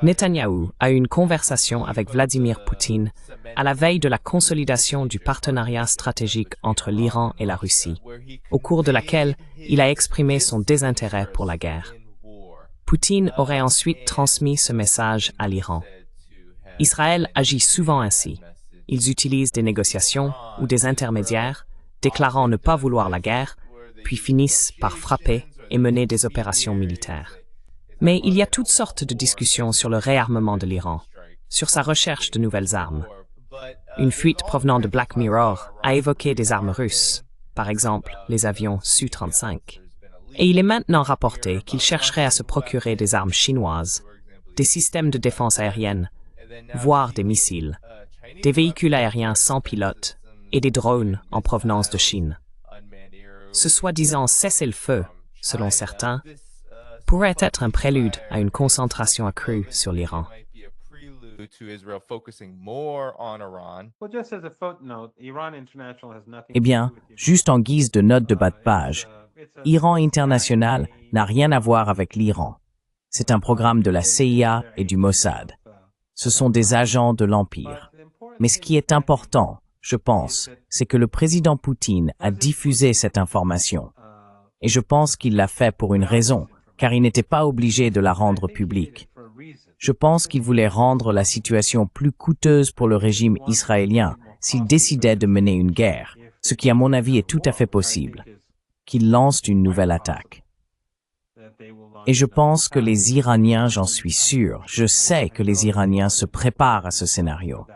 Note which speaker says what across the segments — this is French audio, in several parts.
Speaker 1: Netanyahou a eu une conversation avec Vladimir Poutine à la veille de la consolidation du partenariat stratégique entre l'Iran et la Russie, au cours de laquelle il a exprimé son désintérêt pour la guerre. Poutine aurait ensuite transmis ce message à l'Iran. Israël agit souvent ainsi. Ils utilisent des négociations ou des intermédiaires, déclarant ne pas vouloir la guerre, puis finissent par frapper et mener des opérations militaires. Mais il y a toutes sortes de discussions sur le réarmement de l'Iran, sur sa recherche de nouvelles armes. Une fuite provenant de Black Mirror a évoqué des armes russes, par exemple les avions Su-35. Et il est maintenant rapporté qu'il chercherait à se procurer des armes chinoises, des systèmes de défense aérienne, voire des missiles, des véhicules aériens sans pilote et des drones en provenance de Chine. Ce soi-disant cessez-le-feu, selon certains, pourrait être un prélude à une concentration accrue sur l'Iran.
Speaker 2: Eh bien, juste en guise de note de bas de page, Iran International n'a rien à voir avec l'Iran. C'est un programme de la CIA et du Mossad. Ce sont des agents de l'Empire. Mais ce qui est important, je pense, c'est que le président Poutine a diffusé cette information. Et je pense qu'il l'a fait pour une raison, car il n'était pas obligé de la rendre publique. Je pense qu'il voulait rendre la situation plus coûteuse pour le régime israélien s'il décidait de mener une guerre, ce qui à mon avis est tout à fait possible, qu'il lance une nouvelle attaque. Et je pense que les Iraniens, j'en suis sûr, je sais que les Iraniens se préparent à ce scénario.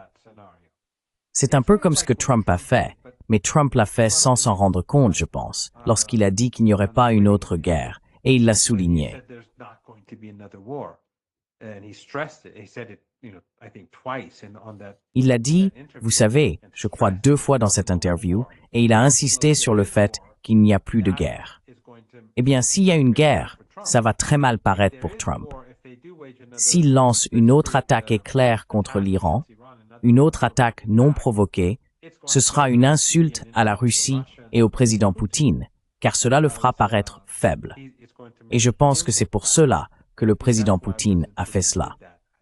Speaker 2: C'est un peu comme ce que Trump a fait, mais Trump l'a fait sans s'en rendre compte, je pense, lorsqu'il a dit qu'il n'y aurait pas une autre guerre, et il l'a souligné. Il l'a dit, vous savez, je crois 2 fois dans cette interview, et il a insisté sur le fait qu'il n'y a plus de guerre. Eh bien, s'il y a une guerre, ça va très mal paraître pour Trump. S'il lance une autre attaque éclair contre l'Iran, une autre attaque non provoquée, ce sera une insulte à la Russie et au président Poutine, car cela le fera paraître faible. Et je pense que c'est pour cela que le président Poutine a fait cela.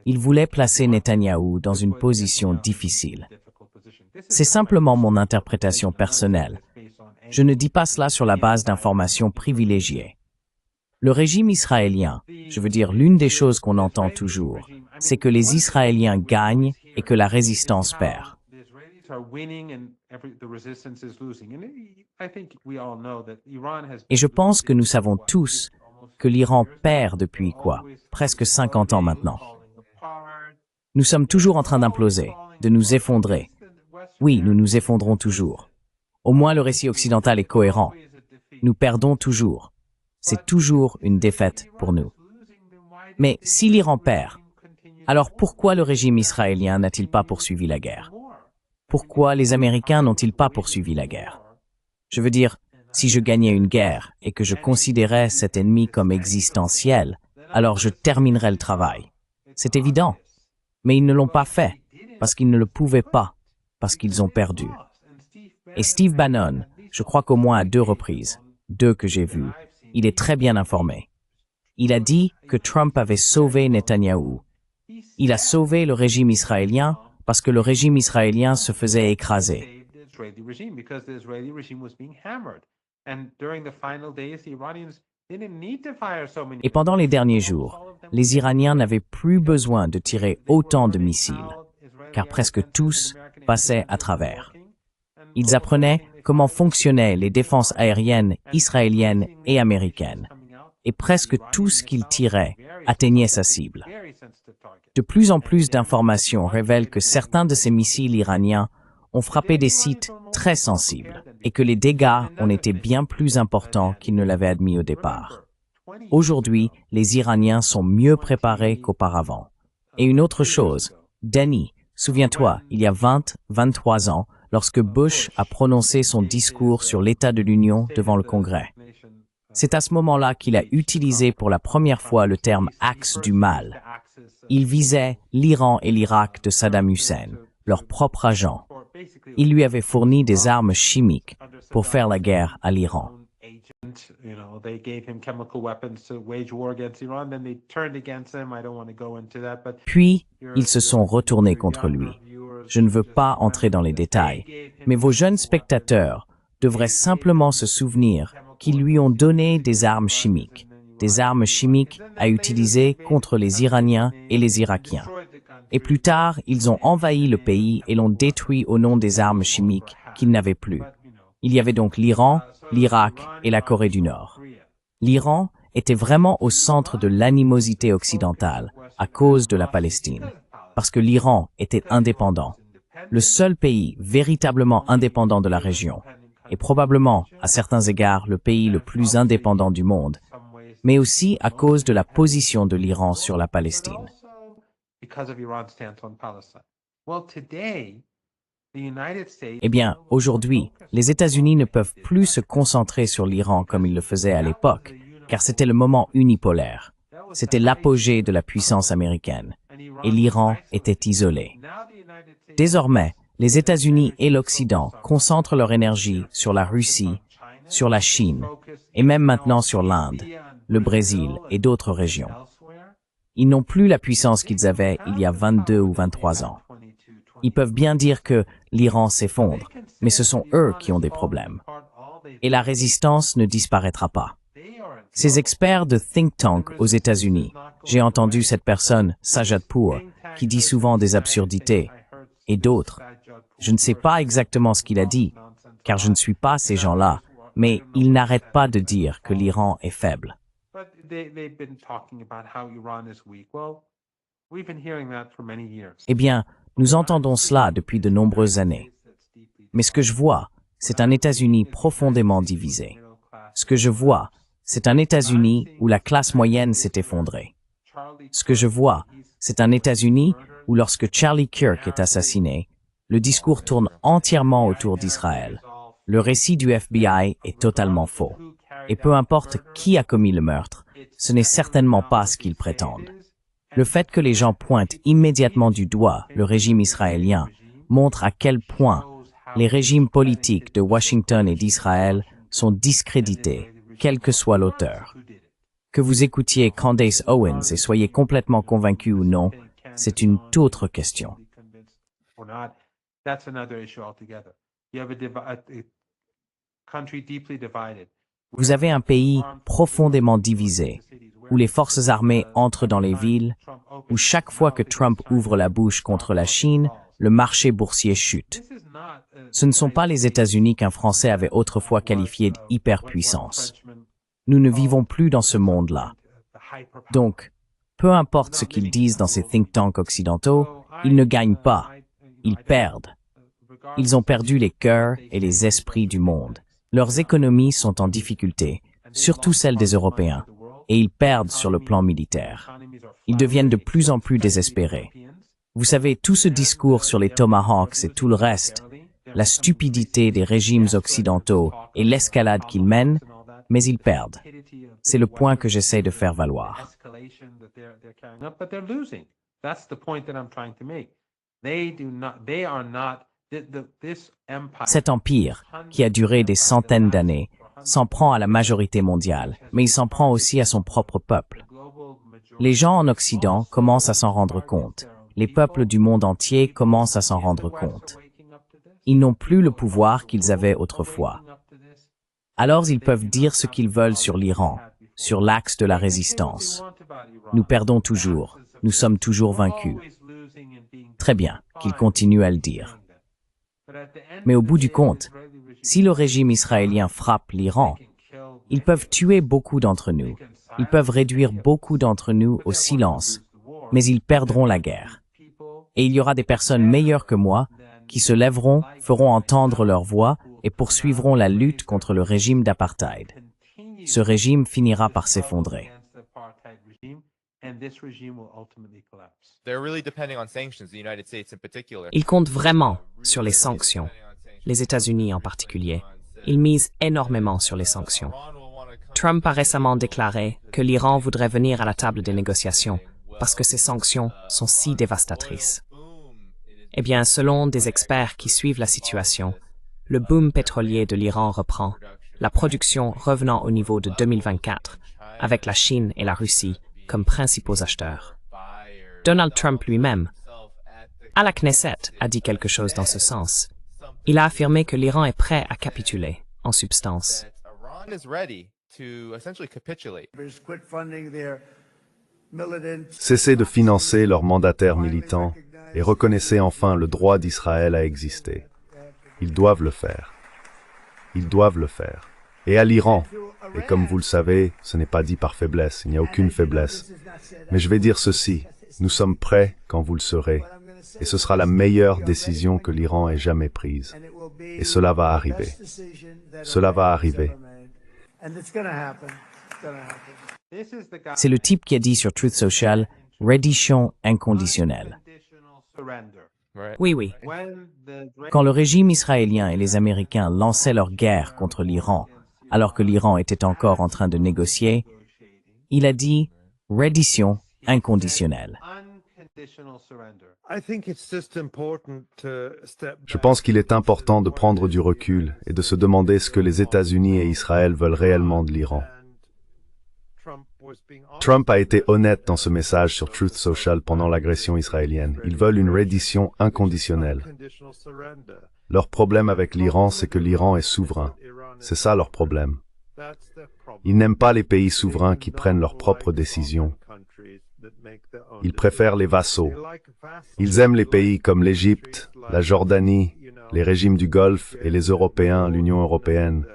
Speaker 2: Il voulait placer Netanyahou dans une position difficile. C'est simplement mon interprétation personnelle. Je ne dis pas cela sur la base d'informations privilégiées. Le régime israélien, je veux dire l'une des choses qu'on entend toujours, c'est que les Israéliens gagnent et que la résistance perd. Et je pense que nous savons tous que l'Iran perd depuis presque 50 ans maintenant. Nous sommes toujours en train d'imploser, de nous effondrer. Oui, nous nous effondrons toujours. Au moins le récit occidental est cohérent. Nous perdons toujours. C'est toujours une défaite pour nous. Mais si l'Iran perd, alors pourquoi le régime israélien n'a-t-il pas poursuivi la guerre? Pourquoi les Américains n'ont-ils pas poursuivi la guerre? Je veux dire, si je gagnais une guerre et que je considérais cet ennemi comme existentiel, alors je terminerais le travail. C'est évident. Mais ils ne l'ont pas fait, parce qu'ils ne le pouvaient pas, parce qu'ils ont perdu. Et Steve Bannon, je crois qu'au moins à 2 reprises, 2 que j'ai vues, il est très bien informé. Il a dit que Trump avait sauvé Netanyahou. Il a sauvé le régime israélien parce que le régime israélien se faisait écraser. Et pendant les derniers jours, les Iraniens n'avaient plus besoin de tirer autant de missiles, car presque tous passaient à travers. Ils apprenaient comment fonctionnaient les défenses aériennes israéliennes et américaines, et presque tout ce qu'ils tiraient atteignait sa cible. De plus en plus d'informations révèlent que certains de ces missiles iraniens ont frappé des sites très sensibles et que les dégâts ont été bien plus importants qu'ils ne l'avaient admis au départ. Aujourd'hui, les Iraniens sont mieux préparés qu'auparavant. Et une autre chose, Danny, souviens-toi, il y a 23 ans, lorsque Bush a prononcé son discours sur l'état de l'Union devant le Congrès. C'est à ce moment-là qu'il a utilisé pour la première fois le terme « axe du mal ». Il visait l'Iran et l'Irak de Saddam Hussein, leur propre agent. Il lui avait fourni des armes chimiques pour faire la guerre à l'Iran. Puis, ils se sont retournés contre lui. Je ne veux pas entrer dans les détails, mais vos jeunes spectateurs devraient simplement se souvenir qu'ils lui ont donné des armes chimiques à utiliser contre les Iraniens et les Irakiens. Et plus tard, ils ont envahi le pays et l'ont détruit au nom des armes chimiques qu'ils n'avaient plus. Il y avait donc l'Iran, l'Irak et la Corée du Nord. L'Iran était vraiment au centre de l'animosité occidentale à cause de la Palestine, parce que l'Iran était indépendant, le seul pays véritablement indépendant de la région, et probablement, à certains égards, le pays le plus indépendant du monde, mais aussi à cause de la position de l'Iran sur la Palestine. Eh bien, aujourd'hui, les États-Unis ne peuvent plus se concentrer sur l'Iran comme ils le faisaient à l'époque, car c'était le moment unipolaire. C'était l'apogée de la puissance américaine, et l'Iran était isolé. Désormais, les États-Unis et l'Occident concentrent leur énergie sur la Russie, sur la Chine, et même maintenant sur l'Inde, le Brésil et d'autres régions. Ils n'ont plus la puissance qu'ils avaient il y a 22 ou 23 ans. Ils peuvent bien dire que l'Iran s'effondre, mais ce sont eux qui ont des problèmes. Et la résistance ne disparaîtra pas. Ces experts de think tank aux États-Unis, j'ai entendu cette personne, Sajadpour, qui dit souvent des absurdités, et d'autres. Je ne sais pas exactement ce qu'il a dit, car je ne suis pas ces gens-là, mais ils n'arrêtent pas de dire que l'Iran est faible. Eh bien, nous entendons cela depuis de nombreuses années. Mais ce que je vois, c'est un États-Unis profondément divisé. Ce que je vois, c'est un États-Unis où la classe moyenne s'est effondrée. Ce que je vois, c'est un États-Unis où lorsque Charlie Kirk est assassiné, le discours tourne entièrement autour d'Israël. Le récit du FBI est totalement faux. Et peu importe qui a commis le meurtre, ce n'est certainement pas ce qu'ils prétendent. Le fait que les gens pointent immédiatement du doigt le régime israélien montre à quel point les régimes politiques de Washington et d'Israël sont discrédités, quel que soit l'auteur. Que vous écoutiez Candace Owens et soyez complètement convaincu ou non, c'est une toute autre question. Vous avez un pays profondément divisé, où les forces armées entrent dans les villes, où chaque fois que Trump ouvre la bouche contre la Chine, le marché boursier chute. Ce ne sont pas les États-Unis qu'un Français avait autrefois qualifiés d'hyperpuissance. Nous ne vivons plus dans ce monde-là. Donc, peu importe ce qu'ils disent dans ces think tanks occidentaux, ils ne gagnent pas, ils perdent. Ils ont perdu les cœurs et les esprits du monde. Leurs économies sont en difficulté, surtout celles des Européens, et ils perdent sur le plan militaire. Ils deviennent de plus en plus désespérés. Vous savez, tout ce discours sur les Tomahawks et tout le reste, la stupidité des régimes occidentaux et l'escalade qu'ils mènent, mais ils perdent. C'est le point que j'essaie de faire valoir. Cet empire, qui a duré des centaines d'années, s'en prend à la majorité mondiale, mais il s'en prend aussi à son propre peuple. Les gens en Occident commencent à s'en rendre compte. Les peuples du monde entier commencent à s'en rendre compte. Ils n'ont plus le pouvoir qu'ils avaient autrefois. Alors ils peuvent dire ce qu'ils veulent sur l'Iran, sur l'axe de la résistance. Nous perdons toujours, nous sommes toujours vaincus. Très bien, qu'ils continuent à le dire. Mais au bout du compte, si le régime israélien frappe l'Iran, ils peuvent tuer beaucoup d'entre nous. Ils peuvent réduire beaucoup d'entre nous au silence, mais ils perdront la guerre. Et il y aura des personnes meilleures que moi qui se lèveront, feront entendre leur voix et poursuivront la lutte contre le régime d'apartheid. Ce régime finira par s'effondrer.
Speaker 1: Ils comptent vraiment sur les sanctions, les États-Unis en particulier. Ils misent énormément sur les sanctions. Trump a récemment déclaré que l'Iran voudrait venir à la table des négociations parce que ces sanctions sont si dévastatrices. Eh bien, selon des experts qui suivent la situation, le boom pétrolier de l'Iran reprend la production revenant au niveau de 2024, avec la Chine et la Russie comme principaux acheteurs. Donald Trump lui-même, à la Knesset, a dit quelque chose dans ce sens. Il a affirmé que l'Iran est prêt à capituler, en substance.
Speaker 3: Cessez de financer leurs mandataires militants et reconnaissez enfin le droit d'Israël à exister. Ils doivent le faire. Ils doivent le faire. Et à l'Iran, et comme vous le savez, ce n'est pas dit par faiblesse, il n'y a aucune faiblesse. Mais je vais dire ceci, nous sommes prêts quand vous le serez, et ce sera la meilleure décision que l'Iran ait jamais prise. Et cela va arriver. Cela va arriver.
Speaker 2: C'est le type qui a dit sur Truth Social « reddition inconditionnelle ».
Speaker 1: Oui, oui.
Speaker 2: Quand le régime israélien et les Américains lançaient leur guerre contre l'Iran, alors que l'Iran était encore en train de négocier, il a dit « reddition inconditionnelle ».
Speaker 3: Je pense qu'il est important de prendre du recul et de se demander ce que les États-Unis et Israël veulent réellement de l'Iran. Trump a été honnête dans ce message sur Truth Social pendant l'agression israélienne. Ils veulent une reddition inconditionnelle. Leur problème avec l'Iran, c'est que l'Iran est souverain. C'est ça leur problème. Ils n'aiment pas les pays souverains qui prennent leurs propres décisions. Ils préfèrent les vassaux. Ils aiment les pays comme l'Égypte, la Jordanie, les régimes du Golfe et les Européens, l'Union européenne.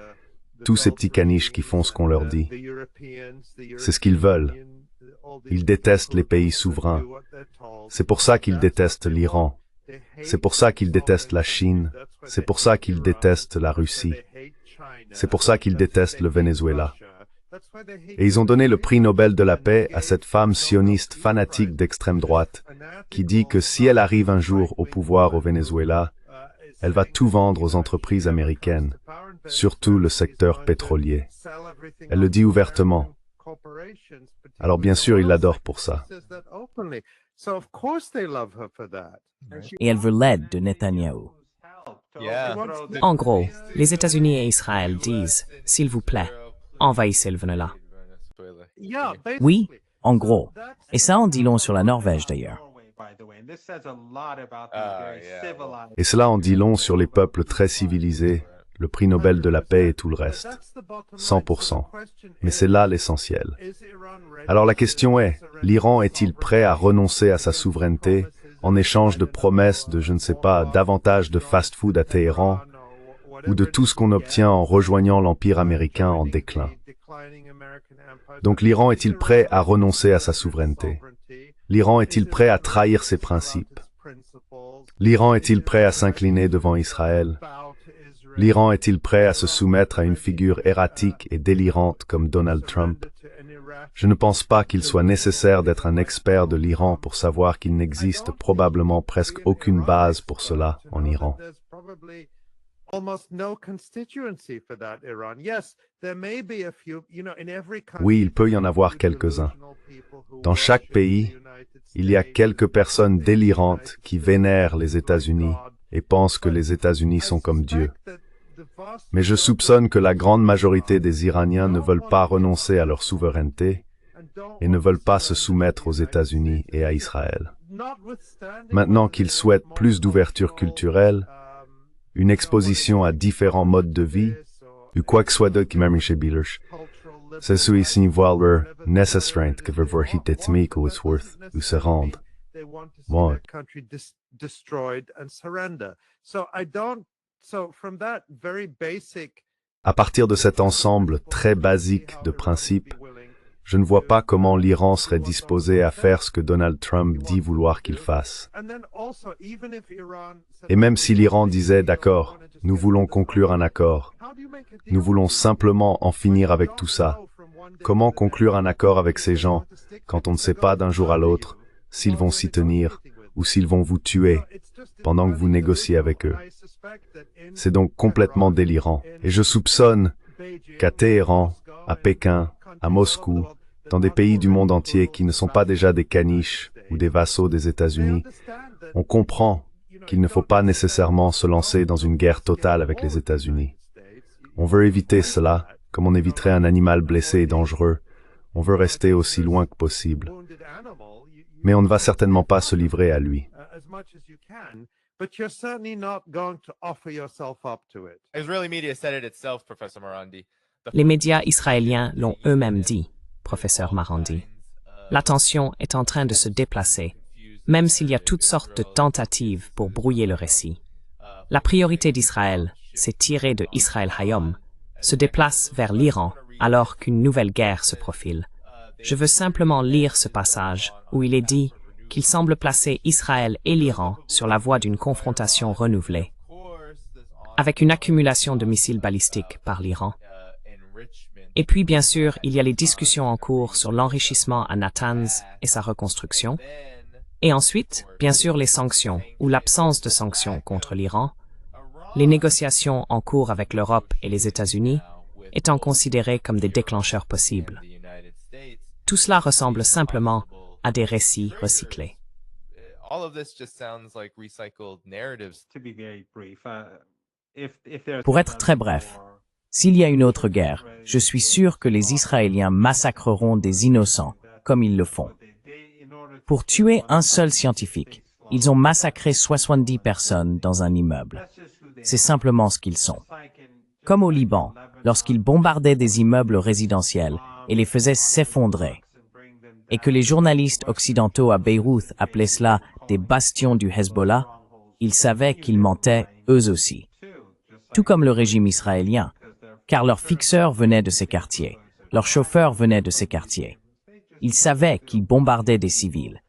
Speaker 3: Tous ces petits caniches qui font ce qu'on leur dit. C'est ce qu'ils veulent. Ils détestent les pays souverains. C'est pour ça qu'ils détestent l'Iran. C'est pour ça qu'ils détestent la Chine. C'est pour ça qu'ils détestent la Russie. C'est pour ça qu'ils détestent le Venezuela. Et ils ont donné le prix Nobel de la paix à cette femme sioniste fanatique d'extrême droite qui dit que si elle arrive un jour au pouvoir au Venezuela, elle va tout vendre aux entreprises américaines, surtout le secteur pétrolier. Elle le dit ouvertement. Alors bien sûr, ils l'adorent pour ça.
Speaker 2: Et elle veut l'aide de Netanyahou.
Speaker 1: En gros, les États-Unis et Israël disent, s'il vous plaît, envahissez le Venezuela.
Speaker 2: Oui, en gros. Et ça en dit long sur la Norvège d'ailleurs.
Speaker 3: Et cela en dit long sur les peuples très civilisés, le prix Nobel de la paix et tout le reste. 100%. Mais c'est là l'essentiel. Alors la question est, l'Iran est-il prêt à renoncer à sa souveraineté en échange de promesses de, je ne sais pas, davantage de fast-food à Téhéran ou de tout ce qu'on obtient en rejoignant l'Empire américain en déclin? Donc l'Iran est-il prêt à renoncer à sa souveraineté? L'Iran est-il prêt à trahir ses principes? L'Iran est-il prêt à s'incliner devant Israël? L'Iran est-il prêt à se soumettre à une figure erratique et délirante comme Donald Trump? Je ne pense pas qu'il soit nécessaire d'être un expert de l'Iran pour savoir qu'il n'existe probablement presque aucune base pour cela en Iran. Oui, il peut y en avoir quelques-uns. Dans chaque pays, il y a quelques personnes délirantes qui vénèrent les États-Unis et pensent que les États-Unis sont comme Dieu. Mais je soupçonne que la grande majorité des Iraniens ne veulent pas renoncer à leur souveraineté et ne veulent pas se soumettre aux États-Unis et à Israël. Maintenant qu'ils souhaitent plus d'ouverture culturelle, une exposition à différents modes de vie, ou quoi que soit d'autre qui m'amène chez Billers, c'est celui-ci voir nécessaire que veut voir hittetmi que c'est worth ou se rendre. Bon. À partir de cet ensemble très basique de principes, je ne vois pas comment l'Iran serait disposé à faire ce que Donald Trump dit vouloir qu'il fasse. Et même si l'Iran disait « D'accord, nous voulons conclure un accord, nous voulons simplement en finir avec tout ça », comment conclure un accord avec ces gens quand on ne sait pas d'un jour à l'autre s'ils vont s'y tenir ou s'ils vont vous tuer pendant que vous négociez avec eux? C'est donc complètement délirant. Et je soupçonne qu'à Téhéran, à Pékin, à Moscou, dans des pays du monde entier qui ne sont pas déjà des caniches ou des vassaux des États-Unis, on comprend qu'il ne faut pas nécessairement se lancer dans une guerre totale avec les États-Unis. On veut éviter cela, comme on éviterait un animal blessé et dangereux. On veut rester aussi loin que possible. Mais on ne va certainement pas se livrer à lui.
Speaker 1: Les médias israéliens l'ont eux-mêmes dit, professeur Marandi. L'attention est en train de se déplacer, même s'il y a toutes sortes de tentatives pour brouiller le récit. La priorité d'Israël, c'est tirer de Israël Hayom, se déplace vers l'Iran alors qu'une nouvelle guerre se profile. Je veux simplement lire ce passage où il est dit qu'il semble placer Israël et l'Iran sur la voie d'une confrontation renouvelée, avec une accumulation de missiles balistiques par l'Iran. Et puis, bien sûr, il y a les discussions en cours sur l'enrichissement à Natanz et sa reconstruction. Et ensuite, bien sûr, les sanctions ou l'absence de sanctions contre l'Iran, les négociations en cours avec l'Europe et les États-Unis étant considérées comme des déclencheurs possibles. Tout cela ressemble simplement à des récits recyclés.
Speaker 2: Pour être très bref, s'il y a une autre guerre, je suis sûr que les Israéliens massacreront des innocents, comme ils le font. Pour tuer un seul scientifique, ils ont massacré 70 personnes dans un immeuble. C'est simplement ce qu'ils sont. Comme au Liban, lorsqu'ils bombardaient des immeubles résidentiels et les faisaient s'effondrer, et que les journalistes occidentaux à Beyrouth appelaient cela des bastions du Hezbollah, ils savaient qu'ils mentaient eux aussi. Tout comme le régime israélien, car leurs fixeurs venaient de ces quartiers, leurs chauffeurs venaient de ces quartiers. Ils savaient qu'ils bombardaient des civils.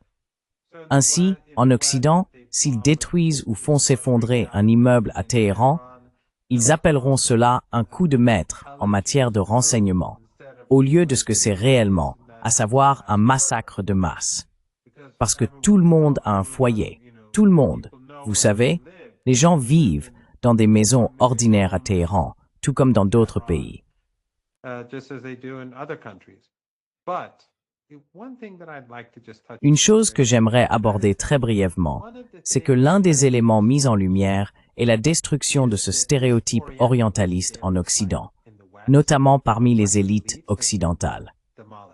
Speaker 2: Ainsi, en Occident, s'ils détruisent ou font s'effondrer un immeuble à Téhéran, ils appelleront cela un coup de maître en matière de renseignement, au lieu de ce que c'est réellement, à savoir un massacre de masse. Parce que tout le monde a un foyer, tout le monde. Vous savez, les gens vivent dans des maisons ordinaires à Téhéran, tout comme dans d'autres pays. Une chose que j'aimerais aborder très brièvement, c'est que l'un des éléments mis en lumière est la destruction de ce stéréotype orientaliste en Occident, notamment parmi les élites occidentales.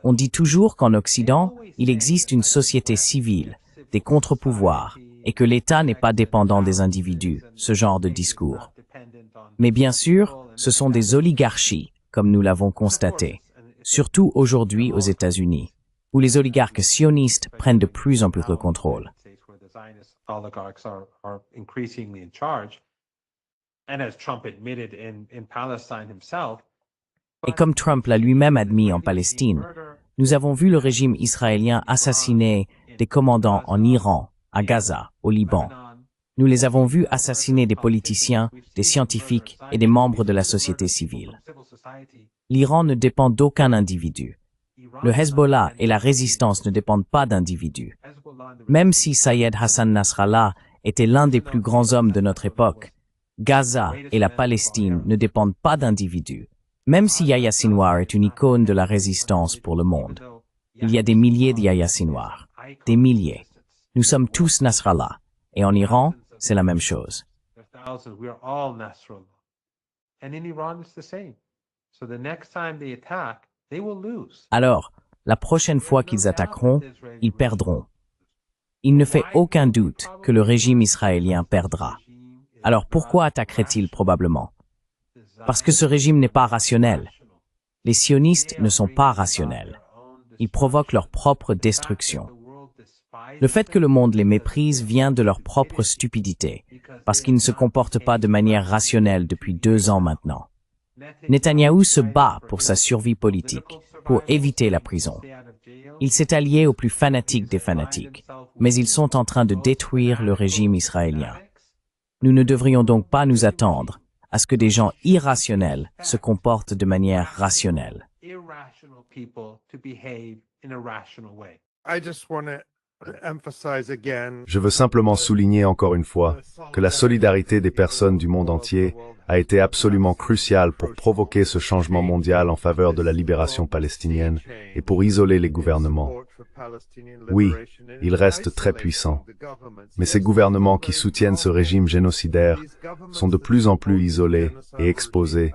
Speaker 2: On dit toujours qu'en Occident, il existe une société civile, des contre-pouvoirs, et que l'État n'est pas dépendant des individus, ce genre de discours. Mais bien sûr, ce sont des oligarchies, comme nous l'avons constaté, surtout aujourd'hui aux États-Unis, où les oligarques sionistes prennent de plus en plus le contrôle. Et comme Trump l'a lui-même admis en Palestine, nous avons vu le régime israélien assassiner des commandants en Iran, à Gaza, au Liban. Nous les avons vus assassiner des politiciens, des scientifiques et des membres de la société civile. L'Iran ne dépend d'aucun individu. Le Hezbollah et la résistance ne dépendent pas d'individus. Même si Sayed Hassan Nasrallah était l'un des plus grands hommes de notre époque, Gaza et la Palestine ne dépendent pas d'individus. Même si Yahya Sinwar est une icône de la résistance pour le monde. Il y a des milliers de Yahya Sinwar. Des milliers. Nous sommes tous Nasrallah. Et en Iran, c'est la même chose. Alors, la prochaine fois qu'ils attaqueront, ils perdront. Il ne fait aucun doute que le régime israélien perdra. Alors pourquoi attaquerait-il probablement? Parce que ce régime n'est pas rationnel. Les sionistes ne sont pas rationnels. Ils provoquent leur propre destruction. Le fait que le monde les méprise vient de leur propre stupidité, parce qu'ils ne se comportent pas de manière rationnelle depuis 2 ans maintenant. Netanyahou se bat pour sa survie politique, pour éviter la prison. Il s'est allié aux plus fanatiques des fanatiques, mais ils sont en train de détruire le régime israélien. Nous ne devrions donc pas nous attendre à ce que des gens irrationnels se comportent de manière rationnelle.
Speaker 3: Je veux simplement souligner encore une fois que la solidarité des personnes du monde entier a été absolument cruciale pour provoquer ce changement mondial en faveur de la libération palestinienne et pour isoler les gouvernements. Oui, ils restent très puissants, mais ces gouvernements qui soutiennent ce régime génocidaire sont de plus en plus isolés et exposés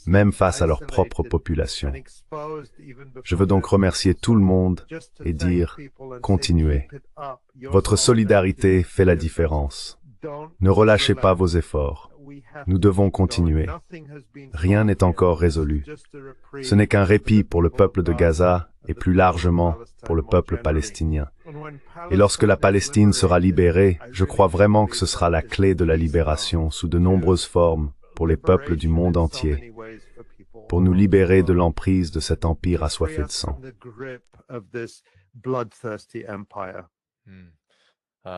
Speaker 3: même face à leur propre population. Je veux donc remercier tout le monde et dire « Continuez ». Votre solidarité fait la différence. Ne relâchez pas vos efforts. Nous devons continuer. Rien n'est encore résolu. Ce n'est qu'un répit pour le peuple de Gaza et plus largement pour le peuple palestinien. Et lorsque la Palestine sera libérée, je crois vraiment que ce sera la clé de la libération sous de nombreuses formes pour les peuples du monde entier, pour nous libérer de l'emprise de cet empire assoiffé de sang.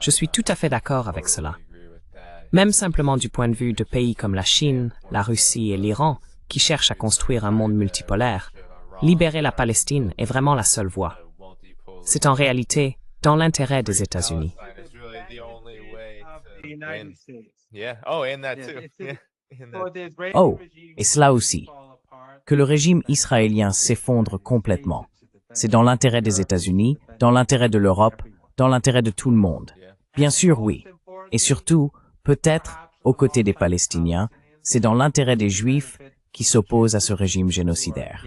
Speaker 1: Je suis tout à fait d'accord avec cela. Même simplement du point de vue de pays comme la Chine, la Russie et l'Iran, qui cherchent à construire un monde multipolaire, libérer la Palestine est vraiment la seule voie. C'est en réalité dans l'intérêt des États-Unis.
Speaker 2: Oh, et cela aussi, que le régime israélien s'effondre complètement. C'est dans l'intérêt des États-Unis, dans l'intérêt de l'Europe, dans l'intérêt de tout le monde. Bien sûr, oui. Et surtout, peut-être, aux côtés des Palestiniens, c'est dans l'intérêt des Juifs qui s'opposent à ce régime génocidaire.